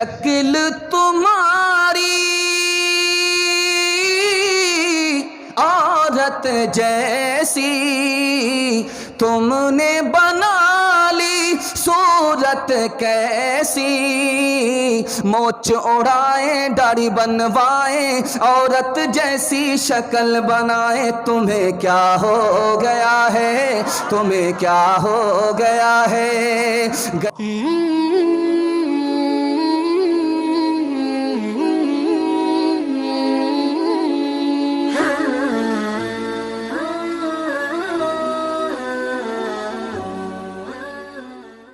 شکل تمہاری عورت جیسی تم نے بنا لی صورت کیسی، موچ اڑائیں داڑھی بنوائیں عورت جیسی شکل بنائیں، تمہیں کیا ہو گیا ہے، تمہیں کیا ہو گیا ہے۔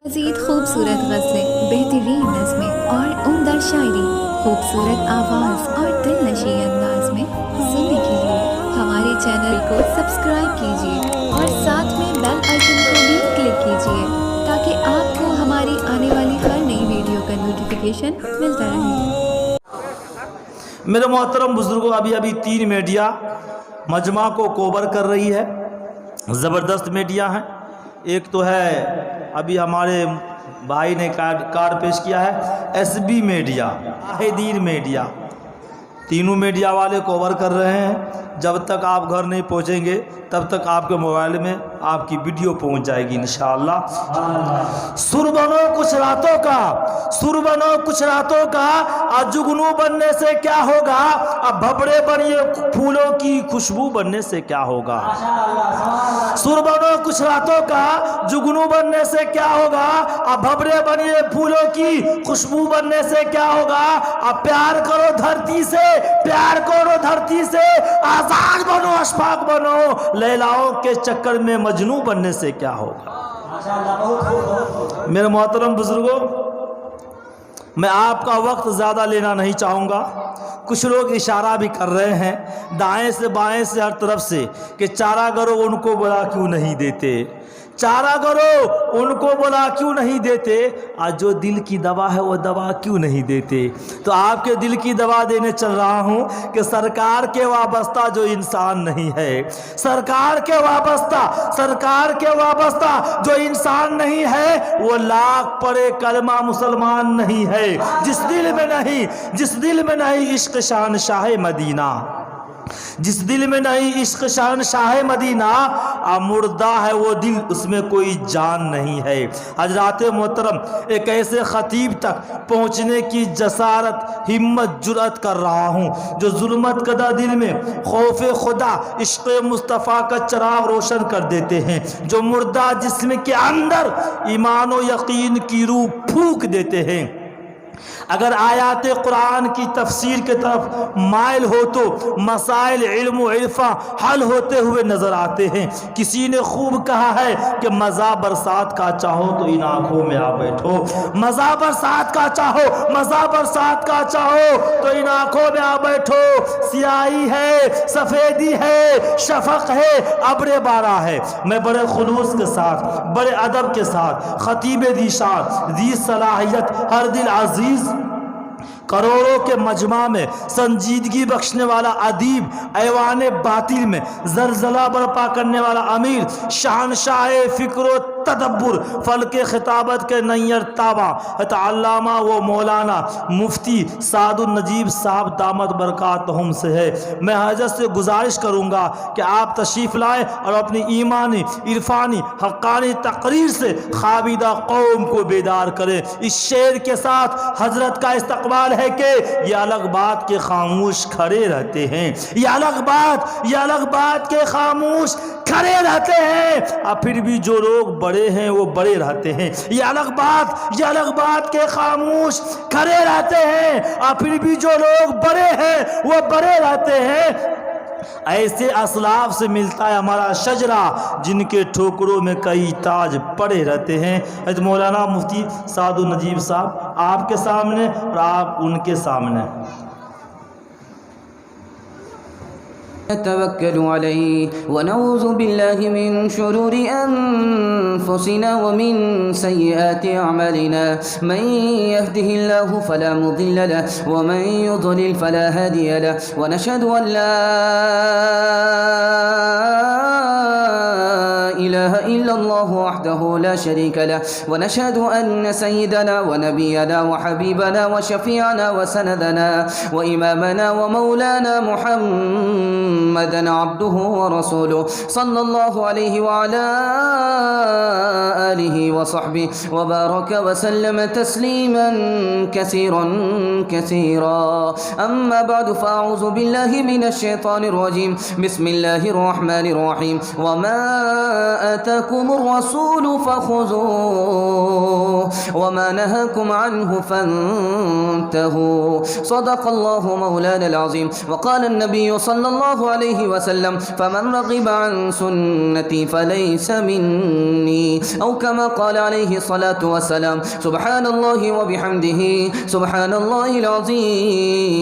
مزید خوبصورت غزلیں، بہترین نظمیں اور عمدہ شاعری، خوبصورت آواز اور دل نشین انداز میں سننے کے لیے ہمارے چینل کو سبسکرائب کیجیے اور ساتھ میں بیل آئیکن کو بھی کلک کیجیے تاکہ آپ کو ہماری آنے والی ہر نئی ویڈیو کا نوٹیفیکیشن ملتا رہے۔ میرے محترم بزرگوں، ابھی 3 میڈیا مجمع کو کوور کر رہی ہے، زبردست میڈیا ہیں۔ ایک تو ہے ابھی ہمارے بھائی نے کارڈ پیش کیا ہے ایس بی میڈیا، آہدین میڈیا، تینوں میڈیا والے کوور کر رہے ہیں۔ جب تک آپ گھر نہیں پہنچیں گے تب تک آپ کے موبائل میں آپ کی ویڈیو پہنچ جائے گی انشاءاللہ۔ سر بنو کچھ راتوں کا، سر بنو کچھ راتوں کا، آج جگنو بننے سے کیا ہوگا، اب بھبڑے بنیے پھولوں کی خوشبو بننے سے کیا ہوگا۔ سر بنو کچھ راتوں کا، جگنو بننے سے کیا ہوگا، اب بھبڑے بنیے پھولوں کی خوشبو بننے سے کیا ہوگا۔ اب پیار کرو دھرتی سے، پیار کرو دھرتی سے، آزاد بنو اشفاق بنو، لیلاؤں کے چکر میں مجنوں بننے سے کیا ہوگا۔ میرے محترم بزرگوں، میں آپ کا وقت زیادہ لینا نہیں چاہوں گا۔ کچھ لوگ اشارہ بھی کر رہے ہیں دائیں سے بائیں سے ہر طرف سے کہ چارہ گرو ان کو بلا کیوں نہیں دیتے، چارہ گرو ان کو بلا کیوں نہیں دیتے، آج جو دل کی دوا ہے وہ دوا کیوں نہیں دیتے۔ تو آپ کے دل کی دوا دینے چل رہا ہوں کہ سرکار کے وابستہ جو انسان نہیں ہے، سرکار کے وابستہ جو انسان نہیں ہے، وہ لاکھ پڑھے کلمہ مسلمان نہیں ہے۔ جس دل میں نہیں عشق شہنشاہ مدینہ، جس دل میں نہیں عشق شہنشاہ مدینہ، مردہ ہے وہ دل، اس میں کوئی جان نہیں ہے۔ حضرات محترم، ایک ایسے خطیب تک پہنچنے کی جسارت، ہمت، جرأت کر رہا ہوں جو ظلمت کدہ دل میں خوف خدا، عشق مصطفیٰ کا چراغ روشن کر دیتے ہیں، جو مردہ جسم کے اندر ایمان و یقین کی روح پھونک دیتے ہیں۔ اگر آیات قرآن کی تفسیر کی طرف مائل ہو تو مسائل علم و عرفہ حل ہوتے ہوئے نظر آتے ہیں۔ کسی نے خوب کہا ہے کہ مزہ برسات کا چاہو تو ان آنکھوں میں آ بیٹھو، مزہ برسات کا چاہو، مزہ برسات کا چاہو تو ان آنکھوں میں آ بیٹھو۔ سیاہی ہے، سفیدی ہے، شفق ہے، ابر بارہ ہے۔ میں بڑے خلوص کے ساتھ، بڑے ادب کے ساتھ، خطیب دی شان، دی صلاحیت، ہر دل عزیز، کروڑوں کے مجمع میں سنجیدگی بخشنے والا ادیب، ایوان باطل میں زلزلہ برپا کرنے والا امیر، شہنشاہ فکر و تدبر، فلک خطابت کے نیر تابع علامہ و مولانا مفتی سعد النجیب صاحب دامت برکاتہم سے ہے۔ میں حضرت سے گزارش کروں گا کہ آپ تشریف لائیں اور اپنی ایمانی، عرفانی، حقانی تقریر سے خوابیدہ قوم کو بیدار کریں۔ اس شعر کے ساتھ حضرت کا استقبال ہے کہ یہ الگ بات کے خاموش کھڑے رہتے ہیں، یہ الگ بات کے خاموش کھڑے رہتے ہیں، اور پھر بھی جو لوگ بڑے ہیں وہ بڑے رہتے ہیں۔ یہ الگ بات کے خاموش کھڑے رہتے ہیں، اور پھر بھی جو لوگ بڑے ہیں وہ بڑے رہتے ہیں۔ ایسے اسلاف سے ملتا ہے ہمارا شجرہ جن کے ٹھوکروں میں کئی تاج پڑے رہتے ہیں۔ حضرت مولانا مفتی سعد النجیب صاحب آپ کے سامنے اور آپ ان کے سامنے۔ نتوكل عليه ونعوذ بالله من شرور أنفسنا ومن سيئات أعمالنا، من يهده الله فلا مضل له ومن يضلل فلا هادي له، ونشهد أن لا إله إلا الله وحده لا شريك له ونشهد أن سيدنا ونبينا وحبيبنا وشفيعنا وسندنا وإمامنا ومولانا محمدا عبده ورسوله صلى الله عليه وعلى آله وصحبه وبارك وسلم تسليما كثيرا كثيرا. أما بعد فأعوذ بالله من الشيطان الرجيم. بسم الله الرحمن الرحيم. وما آتاكم الرسول فخذوه وما نهاكم عنه فانتهوا. صدق الله مولانا العظيم. وقال النبي صلى الله عليه وسلم فمن رغب عن سنتي فليس مني أو كما قال عليه الصلاة والسلام. سبحان الله وبحمده سبحان الله العظيم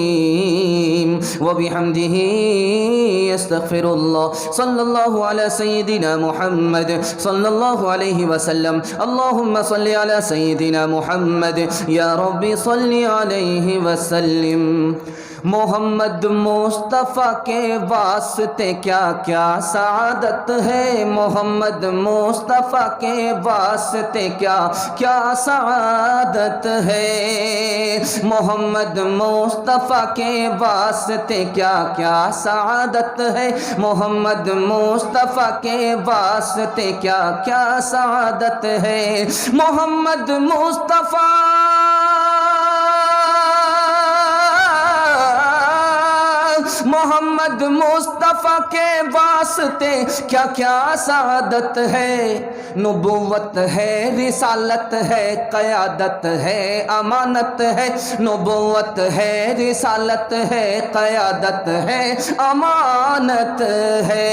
وبحمده يستغفر الله. صلى الله على سيدنا محمد صلى الله عليه وسلم. اللهم صل على سيدنا محمد يا رب صل عليه وسلم. محمد مصطفیٰ کے واسطے کیا کیا سعادت ہے. محمد مصطفیٰ کے واسطے کیا کیا سعادت ہے. محمد مصطفیٰ کے واسطے کیا کیا سعادت ہے. محمد مصطفیٰ کے واسطے کیا کیا سعادت ہے. محمد مصطفیٰ محمد مصطفیٰ کے واسطے کیا کیا سعادت ہے. نبوت ہے رسالت ہے قیادت ہے امانت ہے. نبوت ہے رسالت ہے قیادت ہے امانت ہے.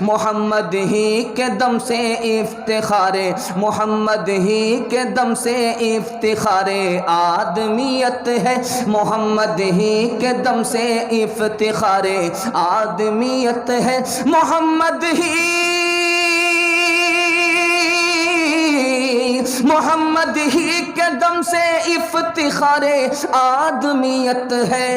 محمد ہی کے دم سے افتخار محمد ہی کے دم سے افتخار آدمیت ہے. محمد ہی کے دم سے افتخار آدمیت ہے. محمد ہی کے دم سے افتخار آدمیت ہے.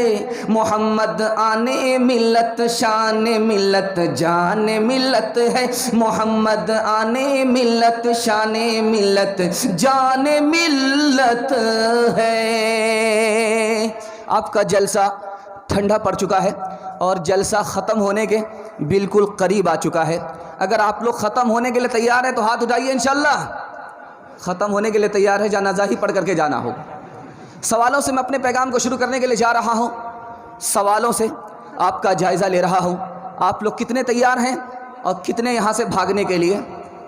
محمد آنے ملت شان ملت جان ملت ہے. محمد آنے ملت شان ملت جان ملت ہے. آپ کا جلسہ ٹھنڈا پڑ چکا ہے اور جلسہ ختم ہونے کے بالکل قریب آ چکا ہے. اگر آپ لوگ ختم ہونے کے لیے تیار ہیں تو ہاتھ اٹھائیے. انشاءاللہ ختم ہونے کے لیے تیار ہے. جنازہ ہی پڑھ کر کے جانا ہوگا. سوالوں سے میں اپنے پیغام کو شروع کرنے کے لیے جا رہا ہوں. سوالوں سے آپ کا جائزہ لے رہا ہوں. آپ لوگ کتنے تیار ہیں اور کتنے یہاں سے بھاگنے کے لیے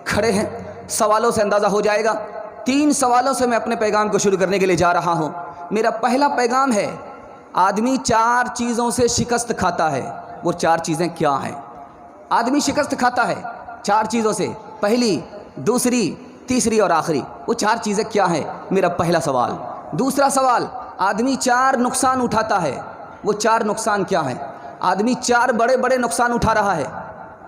کھڑے ہیں سوالوں سے اندازہ ہو جائے گا. 3 سوالوں سے میں اپنے پیغام کو شروع کرنے کے لیے جا رہا ہوں. میرا پہلا پیغام ہے آدمی 4 چیزوں سے شکست کھاتا ہے. وہ 4 چیزیں کیا ہیں؟ آدمی شکست کھاتا ہے 4 چیزوں سے. پہلی، دوسری، تیسری اور آخری. وہ 4 چیزیں کیا ہیں؟ میرا پہلا سوال. دوسرا سوال، آدمی 4 نقصان اٹھاتا ہے. وہ 4 نقصان کیا ہیں؟ آدمی 4 بڑے بڑے نقصان اٹھا رہا ہے.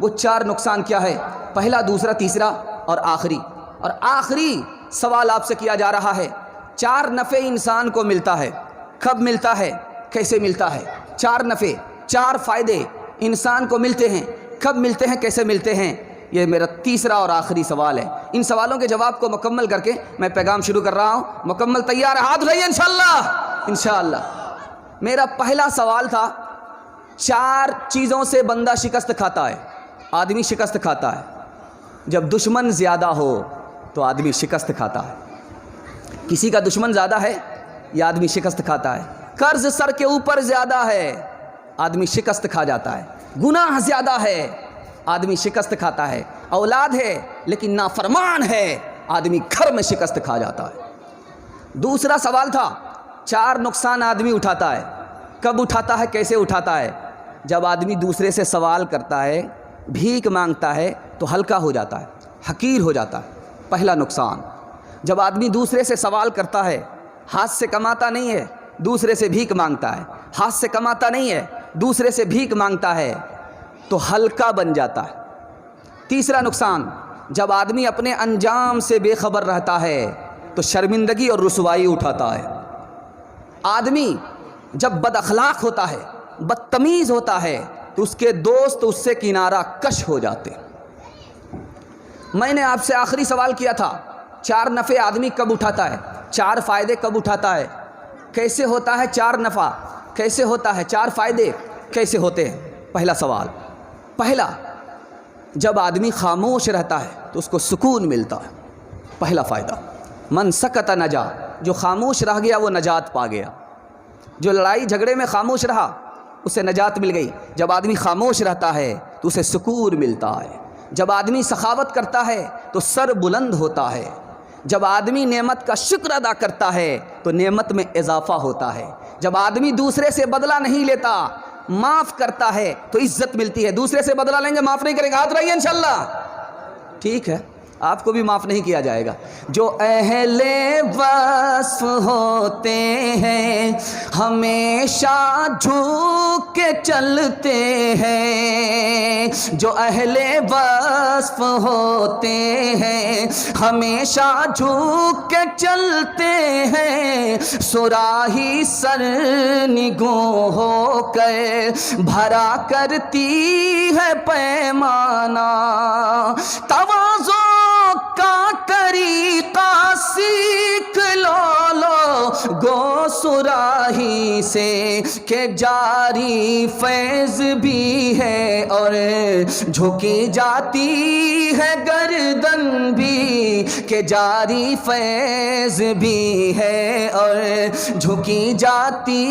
وہ 4 نقصان کیا ہے؟ پہلا، دوسرا، تیسرا اور آخری. اور آخری سوال آپ سے کیا جا رہا ہے، 4 نفع انسان کو ملتا ہے. کب ملتا ہے؟ کیسے ملتا ہے؟ 4 نفع، 4 فائدے انسان کو ملتے ہیں. کب ملتے ہیں؟ کیسے ملتے ہیں؟ یہ میرا تیسرا اور آخری سوال ہے. ان سوالوں کے جواب کو مکمل کر کے میں پیغام شروع کر رہا ہوں. مکمل تیار ہے؟ ہاتھ اٹھائیے. انشاءاللہ. میرا پہلا سوال تھا 4 چیزوں سے بندہ شکست کھاتا ہے. آدمی شکست کھاتا ہے. جب دشمن زیادہ ہو تو آدمی شکست کھاتا ہے. کسی کا دشمن زیادہ ہے یہ آدمی شکست کھاتا ہے. قرض سر کے اوپر زیادہ ہے آدمی شکست کھا جاتا ہے. گناہ زیادہ ہے آدمی شکست کھاتا ہے. اولاد ہے لیکن نافرمان ہے آدمی گھر میں شکست کھا جاتا ہے. دوسرا سوال تھا 4 نقصان آدمی اٹھاتا ہے. کب اٹھاتا ہے؟ کیسے اٹھاتا ہے؟ جب آدمی دوسرے سے سوال کرتا ہے، بھیک مانگتا ہے تو ہلکا ہو جاتا ہے، حقیر ہو جاتا ہے. پہلا نقصان. جب آدمی دوسرے سے سوال کرتا ہے، ہاتھ سے کماتا نہیں ہے، دوسرے سے بھیک مانگتا ہے، ہاتھ سے کماتا نہیں ہے، دوسرے سے بھیک مانگتا ہے تو ہلکا بن جاتا ہے. تیسرا نقصان، جب آدمی اپنے انجام سے بے خبر رہتا ہے تو شرمندگی اور رسوائی اٹھاتا ہے. آدمی جب بد اخلاق ہوتا ہے، بدتمیز ہوتا ہے تو اس کے دوست اس سے کنارہ کش ہو جاتے. میں نے آپ سے آخری سوال کیا تھا 4 نفع آدمی کب اٹھاتا ہے، 4 فائدے کب اٹھاتا ہے، کیسے ہوتا ہے 4 نفع، کیسے ہوتا ہے 4 فائدے کیسے ہوتے ہیں؟ پہلا سوال، پہلا جب آدمی خاموش رہتا ہے تو اس کو سکون ملتا ہے، پہلا فائدہ۔ من سکت نجا، جو خاموش رہ گیا وہ نجات پا گیا، جو لڑائی جھگڑے میں خاموش رہا اسے نجات مل گئی۔ جب آدمی خاموش رہتا ہے تو اسے سکون ملتا ہے، جب آدمی سخاوت کرتا ہے تو سر بلند ہوتا ہے، جب آدمی نعمت کا شکر ادا کرتا ہے تو نعمت میں اضافہ ہوتا ہے، جب آدمی دوسرے سے بدلہ نہیں لیتا معاف کرتا ہے تو عزت ملتی ہے۔ دوسرے سے بدلہ لیں گے معاف نہیں کریں گے، ہاتھ رہیے انشاءاللہ، ٹھیک ہے، آپ کو بھی معاف نہیں کیا جائے گا۔ جو اہل وصف ہوتے ہیں ہمیشہ جھک کے چلتے ہیں، جو اہل وصف ہوتے ہیں ہمیشہ جھک کے چلتے ہیں، صراحی سر نگوں ہو کر بھرا کرتی ہے پیمانہ، تواضع کا طریقہ سیکھ لو گو صراحی سے کہ جاری فیض بھی ہے اور جھکی جاتی ہے گردن بھی، کہ جاری فیض بھی ہے اور جھکی جاتی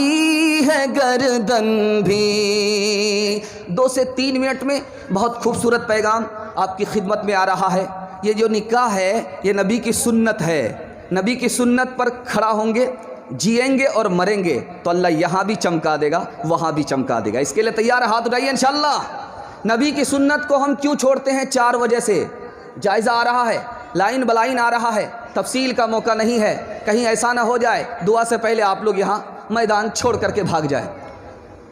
ہے گردن بھی۔ 2 سے 3 منٹ میں بہت خوبصورت پیغام آپ کی خدمت میں آ رہا ہے۔ یہ جو نکاح ہے یہ نبی کی سنت ہے، نبی کی سنت پر کھڑا ہوں گے، جئیں گے اور مریں گے تو اللہ یہاں بھی چمکا دے گا وہاں بھی چمکا دے گا۔ اس کے لیے تیار ہاتھ اٹھائیے انشاءاللہ۔ نبی کی سنت کو ہم کیوں چھوڑتے ہیں؟ 4 وجہ سے۔ جائزہ آ رہا ہے، لائن بلائن آ رہا ہے، تفصیل کا موقع نہیں ہے، کہیں ایسا نہ ہو جائے دعا سے پہلے آپ لوگ یہاں میدان چھوڑ کر کے بھاگ جائیں۔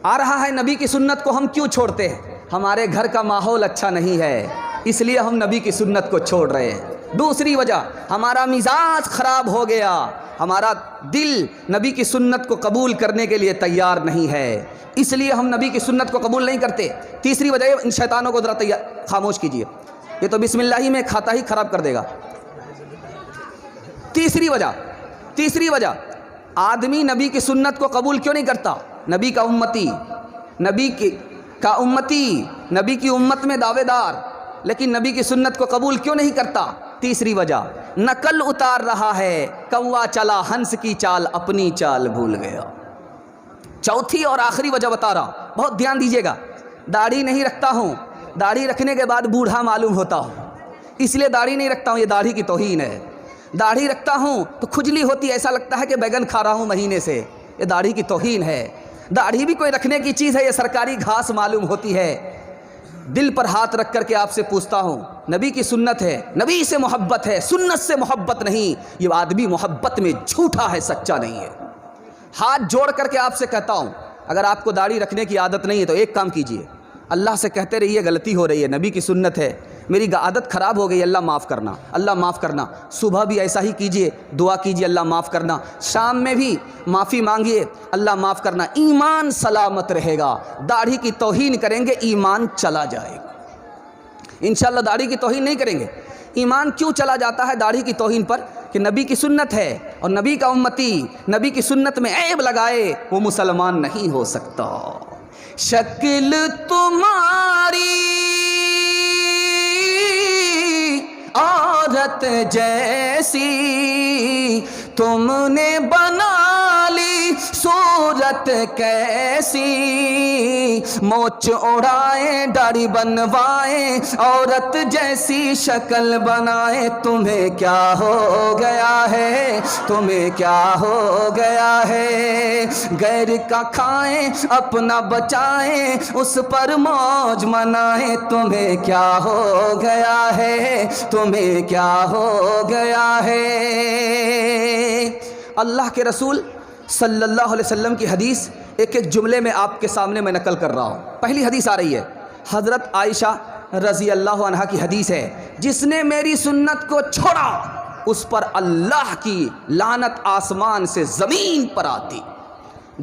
آ رہا ہے نبی کی سنت کو ہم کیوں چھوڑتے ہیں؟ ہمارے گھر کا ماحول اچھا نہیں ہے اس لیے ہم نبی کی سنت کو چھوڑ رہے ہیں۔ دوسری وجہ، ہمارا مزاج خراب ہو گیا، ہمارا دل نبی کی سنت کو قبول کرنے کے لیے تیار نہیں ہے اس لیے ہم نبی کی سنت کو قبول نہیں کرتے۔ تیسری وجہ، ان شیطانوں کو ذرا خاموش کیجیے، یہ تو بسم اللہ ہی میں کھاتا ہی خراب کر دے گا۔ تیسری وجہ آدمی نبی کی سنت کو قبول کیوں نہیں کرتا؟ نبی کا امتی، نبی کی امت میں دعوے دار، لیکن نبی کی سنت کو قبول کیوں نہیں کرتا؟ تیسری وجہ، نقل اتار رہا ہے، کوا چلا ہنس کی چال اپنی چال بھول گیا۔ چوتھی اور آخری وجہ بتا رہا ہوں، بہت دھیان دیجیے گا۔ داڑھی نہیں رکھتا ہوں، داڑھی رکھنے کے بعد بوڑھا معلوم ہوتا ہوں، اس لیے داڑھی نہیں رکھتا ہوں، یہ داڑھی کی توہین ہے۔ داڑھی رکھتا ہوں تو کھجلی ہوتی ہے، ایسا لگتا ہے کہ بیگن کھا رہا ہوں مہینے سے، یہ داڑھی کی توہین ہے۔ داڑھی بھی کوئی رکھنے کی چیز ہے، یہ سرکاری گھاس معلوم ہوتی ہے۔ دل پر ہاتھ رکھ کر کے آپ سے پوچھتا ہوں، نبی کی سنت ہے، نبی سے محبت ہے، سنت سے محبت نہیں، یہ آدمی محبت میں جھوٹا ہے، سچا نہیں ہے۔ ہاتھ جوڑ کر کے آپ سے کہتا ہوں، اگر آپ کو داڑھی رکھنے کی عادت نہیں ہے تو ایک کام کیجئے، اللہ سے کہتے رہیے غلطی ہو رہی ہے، نبی کی سنت ہے، میری عادت خراب ہو گئی، اللہ معاف کرنا، اللہ معاف کرنا۔ صبح بھی ایسا ہی کیجئے، دعا کیجئے اللہ معاف کرنا، شام میں بھی معافی مانگیے اللہ معاف کرنا، ایمان سلامت رہے گا۔ داڑھی کی توہین کریں گے ایمان چلا جائے گا، انشاءاللہ داڑھی کی توہین نہیں کریں گے۔ ایمان کیوں چلا جاتا ہے داڑھی کی توہین پر؟ کہ نبی کی سنت ہے اور نبی کا امتی نبی کی سنت میں عیب لگائے وہ مسلمان نہیں ہو سکتا۔ شکل تمہاری عورت جیسی تم نے بنا لی صورت کیسی، موچ اڑائے داڑھی بنوائے عورت جیسی شکل بنائے، تمہیں کیا ہو گیا ہے، تمہیں کیا ہو گیا ہے، غیر کا کھائیں اپنا بچائیں اس پر موج منائیں، تمہیں کیا ہو گیا ہے، تمہیں کیا ہو گیا ہے۔ اللہ کے رسول صلی اللہ علیہ وسلم کی حدیث ایک ایک جملے میں آپ کے سامنے میں نقل کر رہا ہوں۔ پہلی حدیث آ رہی ہے، حضرت عائشہ رضی اللہ عنہا کی حدیث ہے، جس نے میری سنت کو چھوڑا اس پر اللہ کی لعنت آسمان سے زمین پر آتی۔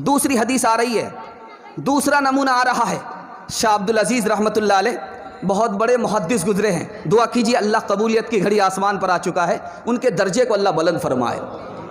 دوسری حدیث آ رہی ہے، دوسرا نمونہ آ رہا ہے، شاہ عبدالعزیز رحمۃ اللہ علیہ بہت بڑے محدث گزرے ہیں، دعا کیجیے اللہ قبولیت کی گھڑی آسمان پر آ چکا ہے، ان کے درجے کو اللہ بلند فرمائے۔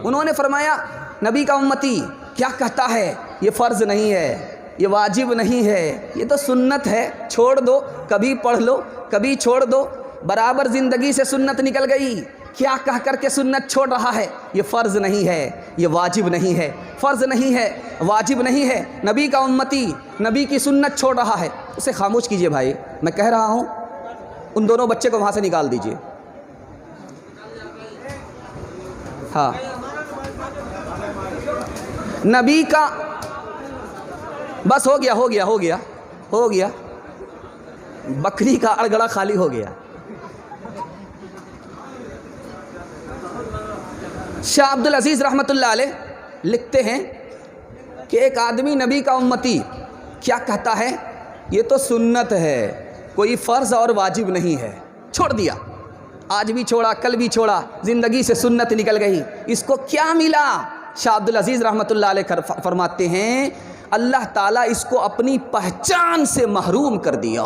انہوں نے فرمایا نبی کا امتی کیا کہتا ہے، یہ فرض نہیں ہے، یہ واجب نہیں ہے، یہ تو سنت ہے، چھوڑ دو، کبھی پڑھ لو کبھی چھوڑ دو، برابر زندگی سے سنت نکل گئی، کیا کہہ کر کے سنت چھوڑ رہا ہے، یہ فرض نہیں ہے، یہ واجب نہیں ہے، فرض نہیں ہے، واجب نہیں ہے، نبی کا امتی نبی کی سنت چھوڑ رہا ہے، اسے خاموش کیجئے بھائی، میں کہہ رہا ہوں ان دونوں بچے کو وہاں سے نکال دیجئے۔ ہاں نبی کا بس ہو گیا بکری کا اڑگڑا خالی ہو گیا۔ شاہ عبد العزیز رحمۃ اللہ علیہ لکھتے ہیں کہ ایک آدمی نبی کا امتی کیا کہتا ہے، یہ تو سنت ہے، کوئی فرض اور واجب نہیں ہے، چھوڑ دیا، آج بھی چھوڑا کل بھی چھوڑا، زندگی سے سنت نکل گئی، اس کو کیا ملا؟ شاہ عبد العزیز رحمۃ اللہ علیہ فرماتے ہیں اللہ تعالیٰ اس کو اپنی پہچان سے محروم کر دیا۔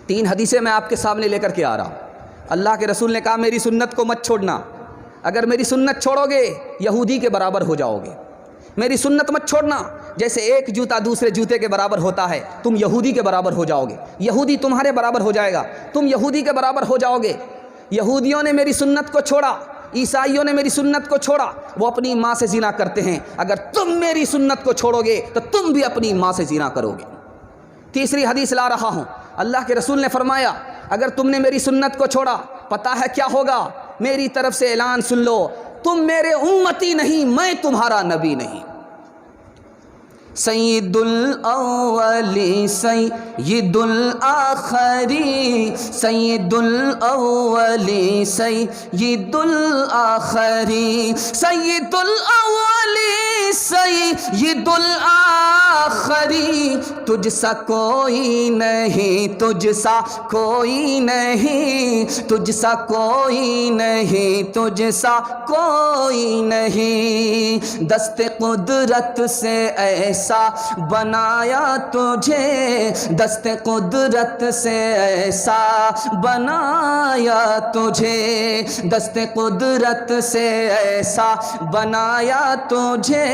3 حدیثیں میں آپ کے سامنے لے کر کے آ رہا ہوں۔ اللہ کے رسول نے کہا میری سنت کو مت چھوڑنا، اگر میری سنت چھوڑو گے یہودی کے برابر ہو جاؤ گے، میری سنت مت چھوڑنا، جیسے ایک جوتا دوسرے جوتے کے برابر ہوتا ہے تم یہودی کے برابر ہو جاؤ گے، یہودی تمہارے برابر ہو جائے گا، تم یہودی کے برابر ہو جاؤ گے۔ یہودیوں نے میری سنت کو چھوڑا، عیسائیوں نے میری سنت کو چھوڑا، وہ اپنی ماں سے زنا کرتے ہیں، اگر تم میری سنت کو چھوڑو گے تو تم بھی اپنی ماں سے زنا کرو گے۔ تیسری حدیث لا رہا ہوں، اللہ کے رسول نے فرمایا اگر تم نے میری سنت کو چھوڑا پتہ ہے کیا ہوگا، میری طرف سے اعلان سن لو، تم میرے امتی نہیں، میں تمہارا نبی نہیں۔ سید الاولی سید الاخری، سید الاولی سید الاخری، سید الاولی سید الاخری، تجھ سا کوئی نہیں، تجھ سا کوئی نہیں، تجھ سا کوئی نہیں، تجھ سا کوئی نہیں، دست قدرت سے ایسا بنایا تجھے، دست قدرت سے ایسا بنایا تجھے، دست قدرت سے ایسا بنایا تجھے،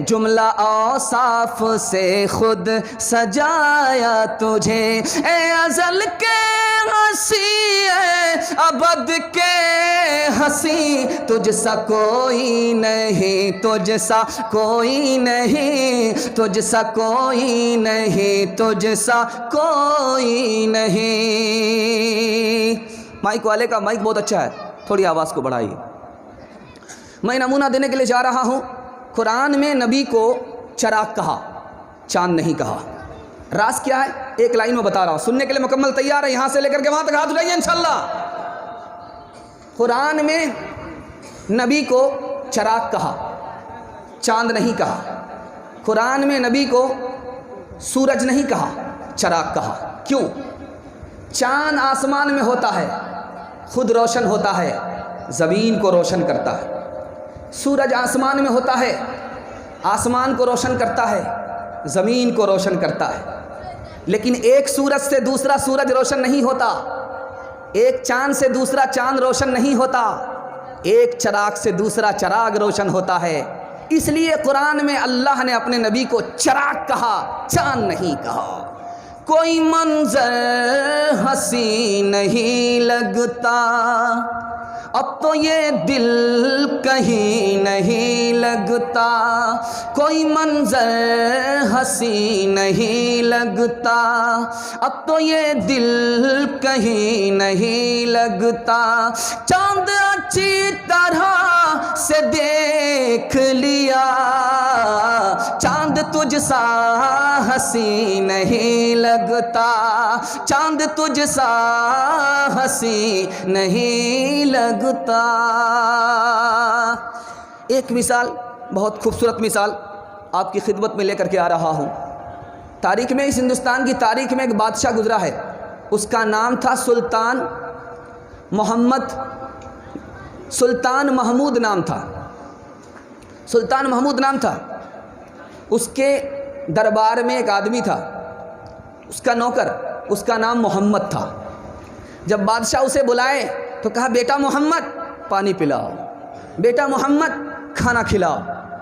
جملہ اوصاف سے خود سجایا تجھے، اے ازل کے ہنسی اے ابد کے ہنسی، تجھ سا کوئی نہیں، تجھ سا کوئی نہیں، تجھ سا کوئی نہیں، تجھ سا کوئی نہیں۔ مائک والے کا مائک بہت اچھا ہے، تھوڑی آواز کو بڑھائیے۔ میں نمونہ دینے کے لیے جا رہا ہوں، قرآن میں نبی کو چراغ کہا، چاند نہیں کہا۔ راز کیا ہے ایک لائن میں بتا رہا ہوں، سننے کے لیے مکمل تیار ہے، یہاں سے لے کر کے وہاں تک ہاتھ اٹھائیے انشاءاللہ۔ قرآن میں نبی کو چراغ کہا، چاند نہیں کہا۔ قرآن میں نبی کو سورج نہیں کہا، چراغ کہا۔ کیوں؟ چاند آسمان میں ہوتا ہے، خود روشن ہوتا ہے، زمین کو روشن کرتا ہے۔ سورج آسمان میں ہوتا ہے، آسمان کو روشن کرتا ہے، زمین کو روشن کرتا ہے۔ لیکن ایک سورج سے دوسرا سورج روشن نہیں ہوتا، ایک چاند سے دوسرا چاند روشن نہیں ہوتا، ایک چراغ سے دوسرا چراغ روشن ہوتا ہے۔ اس لیے قرآن میں اللہ نے اپنے نبی کو چراغ کہا، چاند نہیں کہا۔ کوئی منظر ہنسی نہیں لگتا، اب تو یہ دل کہیں نہیں لگتا، کوئی منظر ہنسی نہیں لگتا، اب تو یہ دل کہیں نہیں لگتا، چاند اچھی طرح سے دیکھ لیا، چاند تجھ سا ہنسی نہیں لگتا، چاند تجھ سا ہنسی نہیں لگتا۔ ایک مثال، بہت خوبصورت مثال آپ کی خدمت میں لے کر کے آ رہا ہوں۔ تاریخ میں، اس ہندوستان کی تاریخ میں ایک بادشاہ گزرا ہے، اس کا نام تھا سلطان محمود نام تھا، سلطان محمود نام تھا۔ اس کے دربار میں ایک آدمی تھا، اس کا نوکر، اس کا نام محمد تھا۔ جب بادشاہ اسے بلائے تو کہا بیٹا محمد پانی پلاؤ، بیٹا محمد کھانا کھلاؤ۔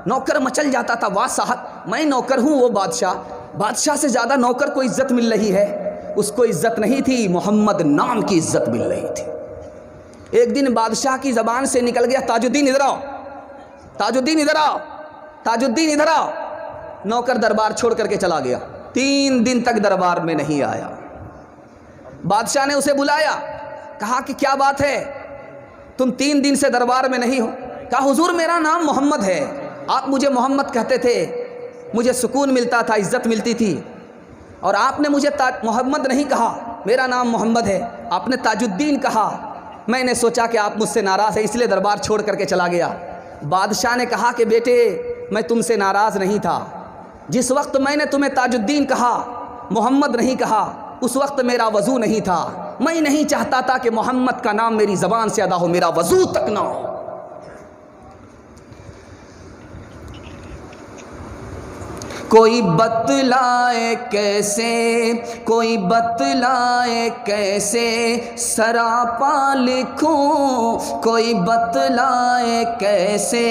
نوکر مچل جاتا تھا، واہ صاحب میں نوکر ہوں، وہ بادشاہ سے زیادہ نوکر کو عزت مل رہی ہے۔ اس کو عزت نہیں تھی، محمد نام کی عزت مل رہی تھی۔ ایک دن بادشاہ کی زبان سے نکل گیا تاج الدین ادھر آؤ، تاج الدین ادھر آؤ، تاج الدین ادھر آؤ۔ نوکر دربار چھوڑ کر کے چلا گیا، 3 دن تک دربار میں نہیں آیا۔ بادشاہ نے اسے بلایا، کہا کہ کیا بات ہے، تم 3 دن سے دربار میں نہیں ہو؟ کہا حضور میرا نام محمد ہے، آپ مجھے محمد کہتے تھے، مجھے سکون ملتا تھا، عزت ملتی تھی، اور آپ نے مجھے محمد نہیں کہا، میرا نام محمد ہے، آپ نے تاج الدین کہا۔ میں نے سوچا کہ آپ مجھ سے ناراض ہیں، اس لیے دربار چھوڑ کر کے چلا گیا۔ بادشاہ نے کہا کہ بیٹے میں تم سے ناراض نہیں تھا، جس وقت میں نے تمہیں تاج الدین کہا، محمد نہیں کہا، اس وقت میرا وضو نہیں تھا، میں نہیں چاہتا تھا کہ محمد کا نام میری زبان سے ادا ہو، میرا وضو تک نہ ہو۔ کوئی بتلائے کیسے، کوئی بتلائے کیسے سراپا لکھوں، کوئی بتلائے کیسے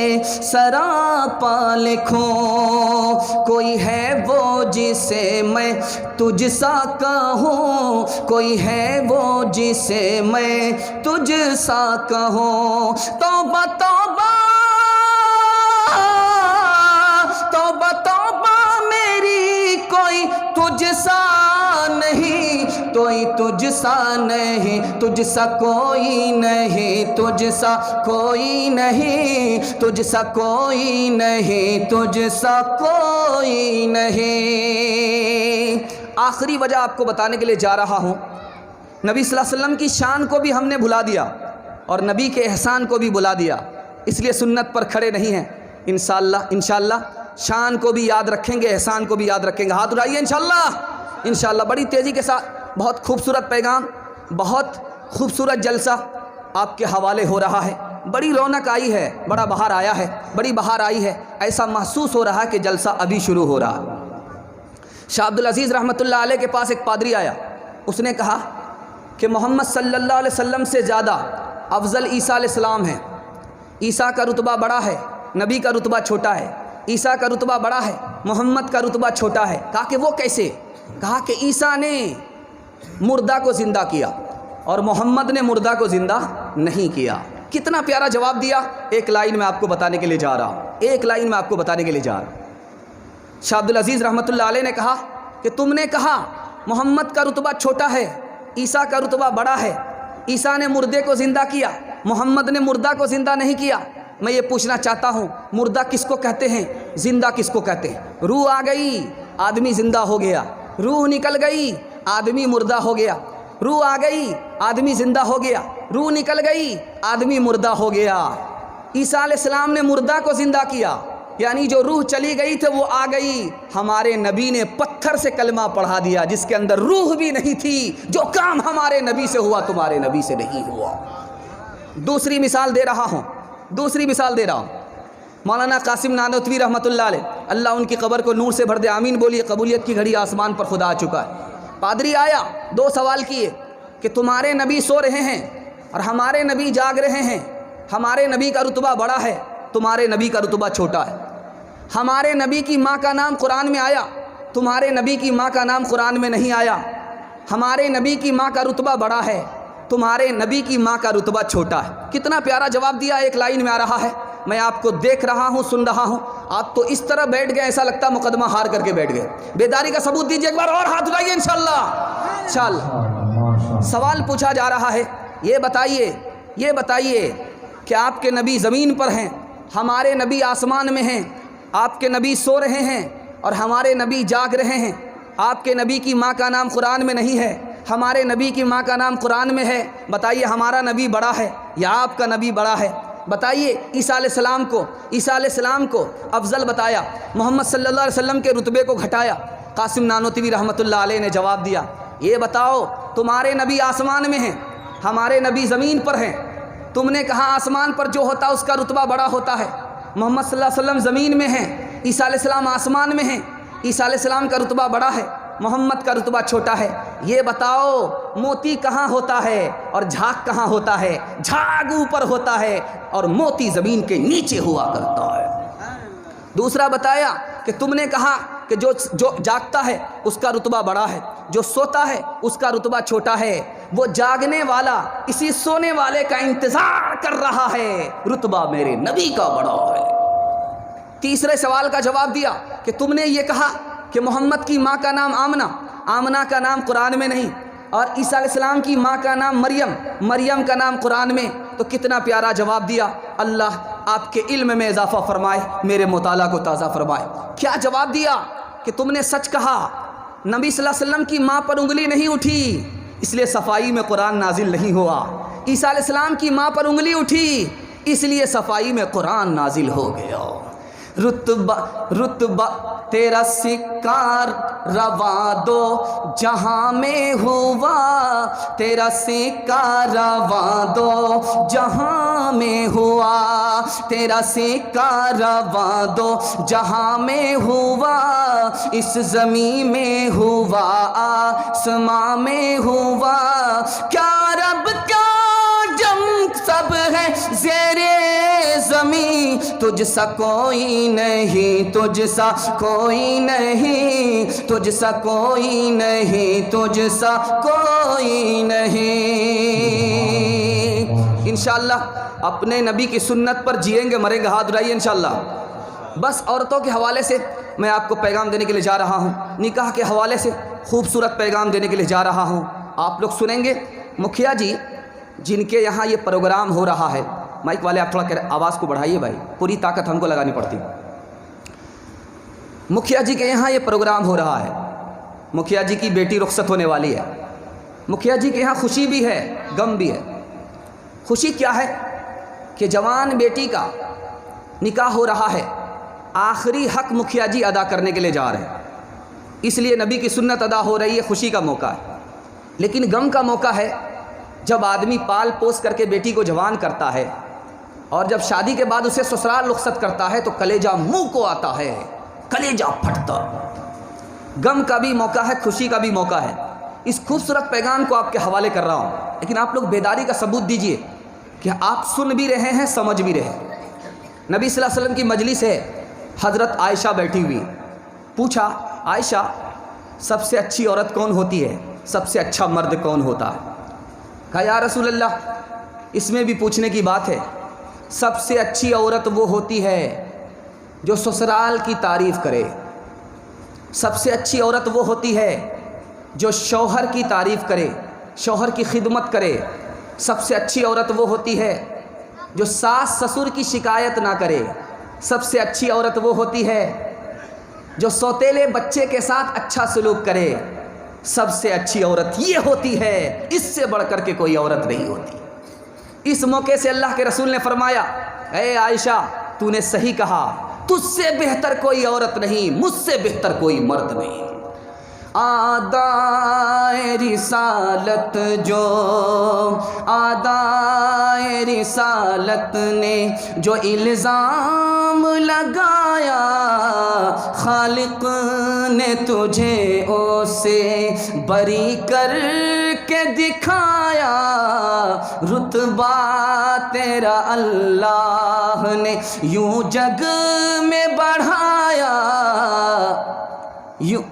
سراپا لکھوں، کوئی ہے وہ جسے میں تجھ سا کہوں، کوئی ہے وہ جسے میں تجھ سا کہوں۔ توبہ توبہ توبہ توبہ میری، کوئی تجھ سا نہیں، کوئی تجھ سا نہیں، تجھ سا کوئی نہیں، تجھ سا کوئی نہیں، تجھ سا کوئی نہیں، تجھ سا کوئی نہیں۔ آخری وجہ آپ کو بتانے کے لیے جا رہا ہوں، نبی صلی اللہ علیہ وسلم کی شان کو بھی ہم نے بھلا دیا اور نبی کے احسان کو بھی بھلا دیا، اس لیے سنت پر کھڑے نہیں ہیں۔ انشاءاللہ شان کو بھی یاد رکھیں گے، احسان کو بھی یاد رکھیں گے۔ ہاتھ اٹھائیے انشاءاللہ بڑی تیزی کے ساتھ۔ بہت خوبصورت پیغام، بہت خوبصورت جلسہ آپ کے حوالے ہو رہا ہے، بڑی رونق آئی ہے، بڑا بہار آیا ہے، بڑی بہار آئی ہے، ایسا محسوس ہو رہا ہے کہ جلسہ ابھی شروع ہو رہا ہے۔ شاہ عبد العزیز رحمۃ اللہ علیہ کے پاس ایک پادری آیا، اس نے کہا کہ محمد صلی اللہ علیہ وسلم سے زیادہ افضل عیسیٰ علیہ السلام ہیں، عیسیٰ کا رتبہ بڑا ہے، نبی کا رتبہ چھوٹا ہے، عیسیٰ کا رتبہ بڑا ہے، محمد کا رتبہ چھوٹا ہے۔ کہا کہ وہ کیسے؟ کہا کہ عیسیٰ نے مردہ کو زندہ کیا اور محمد نے مردہ کو زندہ نہیں کیا۔ کتنا پیارا جواب دیا، ایک لائن میں آپ کو بتانے کے لیے جا رہا ہوں، ایک لائن میں آپ کو بتانے کے لیے جا رہا ہوں۔ شاہ عبد العزیز رحمۃ اللہ علیہ نے کہا کہ تم نے کہا محمد کا رتبہ چھوٹا ہے، عیسیٰ کا رتبہ بڑا ہے، عیسیٰ نے مردے کو زندہ کیا، محمد نے مردہ کو زندہ نہیں کیا۔ میں یہ پوچھنا چاہتا ہوں، مردہ کس کو کہتے ہیں، زندہ کس کو کہتے ہیں؟ روح آ گئی آدمی زندہ ہو گیا، روح نکل گئی آدمی مردہ ہو گیا، روح آ گئی آدمی زندہ ہو گیا، روح نکل گئی آدمی مردہ ہو گیا۔ عیسیٰ علیہ السلام نے مردہ کو زندہ کیا، یعنی جو روح چلی گئی تھی وہ آ گئی۔ ہمارے نبی نے پتھر سے کلمہ پڑھا دیا جس کے اندر روح بھی نہیں تھی۔ جو کام ہمارے نبی سے ہوا تمہارے نبی سے نہیں ہوا۔ دوسری مثال دے رہا ہوں، مولانا قاسم نانوتوی رحمۃ اللہ علیہ، اللہ ان کی قبر کو نور سے بھر دے، آمین بولیے۔ قبولیت کی گھڑی آسمان پر خدا آ چکا ہے۔ پادری آیا، 2 سوال کیے کہ تمہارے نبی سو رہے ہیں اور ہمارے نبی جاگ رہے ہیں، ہمارے نبی کا رتبہ بڑا ہے، تمہارے نبی کا رتبہ چھوٹا ہے۔ ہمارے نبی کی ماں کا نام قرآن میں آیا، تمہارے نبی کی ماں کا نام قرآن میں نہیں آیا۔ ہمارے نبی کی ماں کا رتبہ بڑا ہے، تمہارے نبی کی ماں کا رتبہ چھوٹا ہے۔ کتنا پیارا جواب دیا، ایک لائن میں آ رہا ہے۔ میں آپ کو دیکھ رہا ہوں، سن رہا ہوں، آپ تو اس طرح بیٹھ گئے ایسا لگتا مقدمہ ہار کر کے بیٹھ گئے۔ بیداری کا ثبوت دیجیے ایک بار اور، ہاتھ اٹھائیے انشاءاللہ۔ سوال پوچھا جا رہا ہے، یہ بتائیے کہ آپ کے نبی زمین پر ہیں، ہمارے نبی آسمان میں ہیں، آپ کے نبی سو رہے ہیں اور ہمارے نبی جاگ رہے ہیں۔ آپ کے نبی کی ماں کا نام قرآن میں نہیں ہے، ہمارے نبی کی ماں کا نام قرآن میں ہے۔ بتائیے ہمارا نبی بڑا ہے یا آپ کا نبی بڑا ہے؟ بتائیے عیسیٰ علیہ السلام کو افضل بتایا، محمد صلی اللہ علیہ وسلم کے رتبے کو گھٹایا۔ قاسم نانوتوی رحمۃ اللہ علیہ نے جواب دیا، یہ بتاؤ تمہارے نبی آسمان میں ہیں، ہمارے نبی زمین پر ہیں۔ تم نے کہا آسمان پر جو ہوتا ہے اس کا رتبہ بڑا ہوتا ہے، محمد صلی اللہ علیہ وسلم زمین میں ہیں، عیسیٰ علیہ السلام آسمان میں ہیں، عیسیٰ علیہ السلام کا رتبہ بڑا ہے۔ محمد کا رتبہ چھوٹا ہے۔ یہ بتاؤ موتی کہاں ہوتا ہے اور جھاگ کہاں ہوتا ہے؟ جھاگ اوپر ہوتا ہے اور موتی زمین کے نیچے ہوا کرتا ہے۔ دوسرا بتایا کہ تم نے کہا کہ جو جاگتا ہے اس کا رتبہ بڑا ہے، جو سوتا ہے اس کا رتبہ چھوٹا ہے۔ وہ جاگنے والا اسی سونے والے کا انتظار کر رہا ہے، رتبہ میرے نبی کا بڑا ہے۔ تیسرے سوال کا جواب دیا کہ تم نے یہ کہا کہ محمد کی ماں کا نام آمنہ، آمنہ کا نام قرآن میں نہیں، اور عیسیٰ علیہ السلام کی ماں کا نام مریم، مریم کا نام قرآن میں۔ تو کتنا پیارا جواب دیا۔ اللہ آپ کے علم میں اضافہ فرمائے، میرے مطالعہ کو تازہ فرمائے۔ کیا جواب دیا کہ تم نے سچ کہا، نبی صلی اللہ علیہ وسلم کی ماں پر انگلی نہیں اٹھی، اس لیے صفائی میں قرآن نازل نہیں ہوا۔ عیسیٰ علیہ السلام کی ماں پر انگلی اٹھی، اس لیے صفائی میں قرآن نازل ہو گیا۔ رتبہ تیرا سکار روا دو جہاں میں ہوا، تیرا سکار روا دو جہاں میں ہوا، تیرا سکار روا دو جہاں میں ہوا، اس زمین میں ہوا آسماں میں ہوا، کیا رب کیا جم سب ہے زیرے زمین، تجھ سا کوئی نہیں، تجھ سا کوئی نہیں، تجھ سا کوئی نہیں، تجھ سا کوئی نہیں۔ انشاءاللہ اپنے نبی کی سنت پر جئیں گے مریں گے، ہاتھ اٹھائیے انشاءاللہ۔ بس عورتوں کے حوالے سے میں آپ کو پیغام دینے کے لیے جا رہا ہوں، نکاح کے حوالے سے خوبصورت پیغام دینے کے لیے جا رہا ہوں، آپ لوگ سنیں گے۔ مکھیا جی جن کے یہاں یہ پروگرام ہو رہا ہے، مائک والے آپ تھوڑا آواز کو بڑھائیے بھائی، پوری طاقت ہم کو لگانی پڑتی۔ مکھیا جی کے یہاں یہ پروگرام ہو رہا ہے، مکھیا جی کی بیٹی رخصت ہونے والی ہے، مکھیا جی کے یہاں خوشی بھی ہے غم بھی ہے۔ خوشی کیا ہے کہ جوان بیٹی کا نکاح ہو رہا ہے، آخری حق مکھیا جی ادا کرنے کے لیے جا رہے ہیں، اس لیے نبی کی سنت ادا ہو رہی ہے، خوشی کا موقع ہے۔ لیکن غم کا موقع ہے جب آدمی پال پوس کر کے بیٹی کو جوان کرتا ہے اور جب شادی کے بعد اسے سسرال رخصت کرتا ہے تو کلیجہ منہ کو آتا ہے، کلیجہ پھٹتا۔ غم کا بھی موقع ہے، خوشی کا بھی موقع ہے۔ اس خوبصورت پیغام کو آپ کے حوالے کر رہا ہوں، لیکن آپ لوگ بیداری کا ثبوت دیجئے کہ آپ سن بھی رہے ہیں، سمجھ بھی رہے ہیں۔ نبی صلی اللہ علیہ وسلم کی مجلس ہے، حضرت عائشہ بیٹھی ہوئی، پوچھا عائشہ سب سے اچھی عورت کون ہوتی ہے، سب سے اچھا مرد کون ہوتا ہے؟ کہا یا رسول اللہ اس میں بھی پوچھنے کی بات ہے، سب سے اچھی عورت وہ ہوتی ہے جو سسرال کی تعریف کرے، سب سے اچھی عورت وہ ہوتی ہے جو شوہر کی تعریف کرے، شوہر کی خدمت کرے، سب سے اچھی عورت وہ ہوتی ہے جو ساس سسر کی شکایت نہ کرے، سب سے اچھی عورت وہ ہوتی ہے جو سوتیلے بچے کے ساتھ اچھا سلوک کرے، سب سے اچھی عورت یہ ہوتی ہے، اس سے بڑھ کر کے کوئی عورت نہیں ہوتی۔ اس موقع سے اللہ کے رسول نے فرمایا اے عائشہ تو نے صحیح کہا، تجھ سے بہتر کوئی عورت نہیں، مجھ سے بہتر کوئی مرد نہیں۔ آدائے رسالت جو آدائے رسالت نے جو الزام لگایا، خالق نے تجھے اسے بری کر کے دکھایا، رتبہ تیرا اللہ نے یوں جگ میں بڑھایا،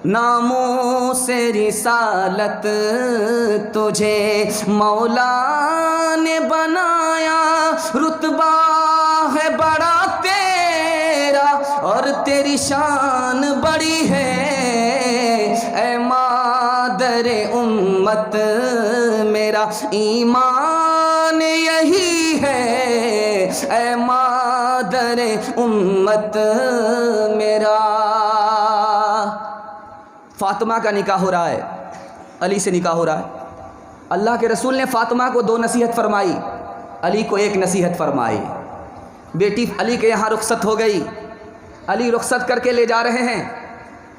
ناموں سے رسالت تجھے مولا نے بنایا، رتبہ ہے بڑا تیرا اور تیری شان بڑی ہے، اے مادر امت میرا ایمان یہی ہے، اے مادر امت میرا۔ فاطمہ کا نکاح ہو رہا ہے، علی سے نکاح ہو رہا ہے۔ اللہ کے رسول نے فاطمہ کو 2 نصیحت فرمائی، علی کو 1 نصیحت فرمائی۔ بیٹی علی کے یہاں رخصت ہو گئی، علی رخصت کر کے لے جا رہے ہیں،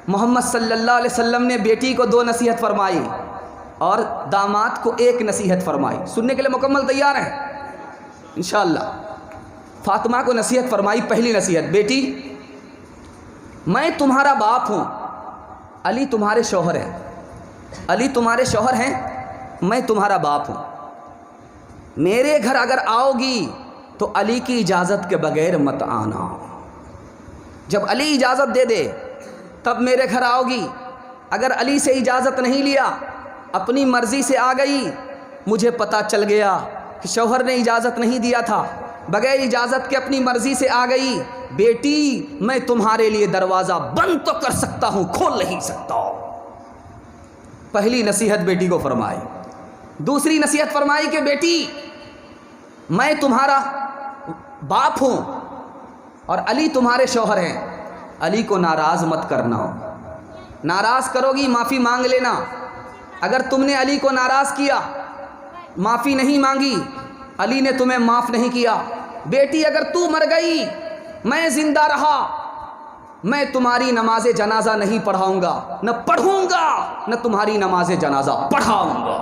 محمد صلی اللہ علیہ وسلم نے بیٹی کو 2 نصیحت فرمائی اور داماد کو 1 نصیحت فرمائی۔ سننے کے لیے مکمل تیار ہیں انشاءاللہ۔ فاطمہ کو نصیحت فرمائی، پہلی نصیحت، بیٹی میں تمہارا باپ ہوں، علی تمہارے شوہر ہیں، علی تمہارے شوہر ہیں، میں تمہارا باپ ہوں، میرے گھر اگر آؤ گی تو علی کی اجازت کے بغیر مت آنا، جب علی اجازت دے دے تب میرے گھر آؤ گی، اگر علی سے اجازت نہیں لیا، اپنی مرضی سے آ گئی، مجھے پتہ چل گیا کہ شوہر نے اجازت نہیں دیا تھا، بغیر اجازت کے اپنی مرضی سے آ گئی، بیٹی میں تمہارے لیے دروازہ بند تو کر سکتا ہوں، کھول نہیں سکتا۔ پہلی نصیحت بیٹی کو فرمائی۔ دوسری نصیحت فرمائی کہ بیٹی میں تمہارا باپ ہوں اور علی تمہارے شوہر ہیں، علی کو ناراض مت کرنا، ناراض کرو گی معافی مانگ لینا، اگر تم نے علی کو ناراض کیا، معافی نہیں مانگی، علی نے تمہیں معاف نہیں کیا، بیٹی اگر تو مر گئی میں زندہ رہا، میں تمہاری نماز جنازہ نہیں پڑھاؤں گا، نہ پڑھوں گا، نہ تمہاری نماز جنازہ پڑھاؤں گا۔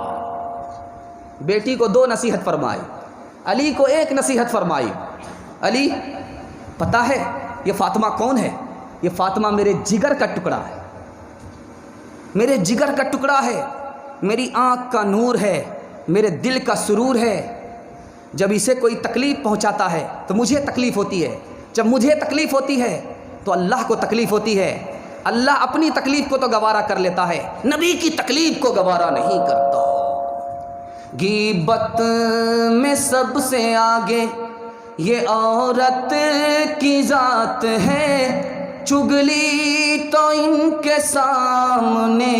بیٹی کو 2 نصیحت فرمائی، علی کو 1 نصیحت فرمائی۔ علی پتہ ہے یہ فاطمہ کون ہے؟ یہ فاطمہ میرے جگر کا ٹکڑا ہے، میرے جگر کا ٹکڑا ہے، میری آنکھ کا نور ہے، میرے دل کا سرور ہے، جب اسے کوئی تکلیف پہنچاتا ہے تو مجھے تکلیف ہوتی ہے، جب مجھے تکلیف ہوتی ہے تو اللہ کو تکلیف ہوتی ہے، اللہ اپنی تکلیف کو تو گوارا کر لیتا ہے، نبی کی تکلیف کو گوارا نہیں کرتا۔ غیبت میں سب سے آگے یہ عورت کی ذات ہے، چگلی تو ان کے سامنے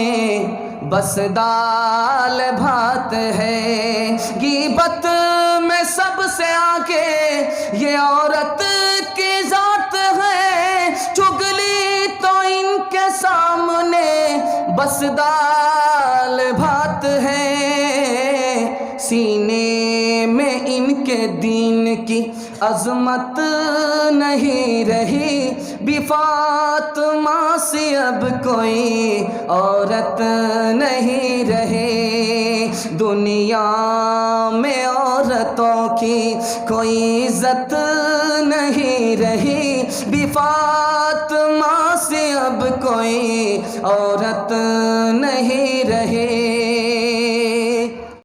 بس دال بھات ہے۔ غیبت میں سب سے آگے یہ عورت کی ذات ہے، چگلی تو ان کے سامنے بس دال بھات ہے۔ سینے میں ان کے دین کی عظمت نہیں رہی، بھی فاطمہ سے اب کوئی عورت نہیں رہی، دنیا میں عورتوں کی کوئی عزت نہیں رہی، بھی فاطمہ سے اب کوئی عورت نہیں رہی۔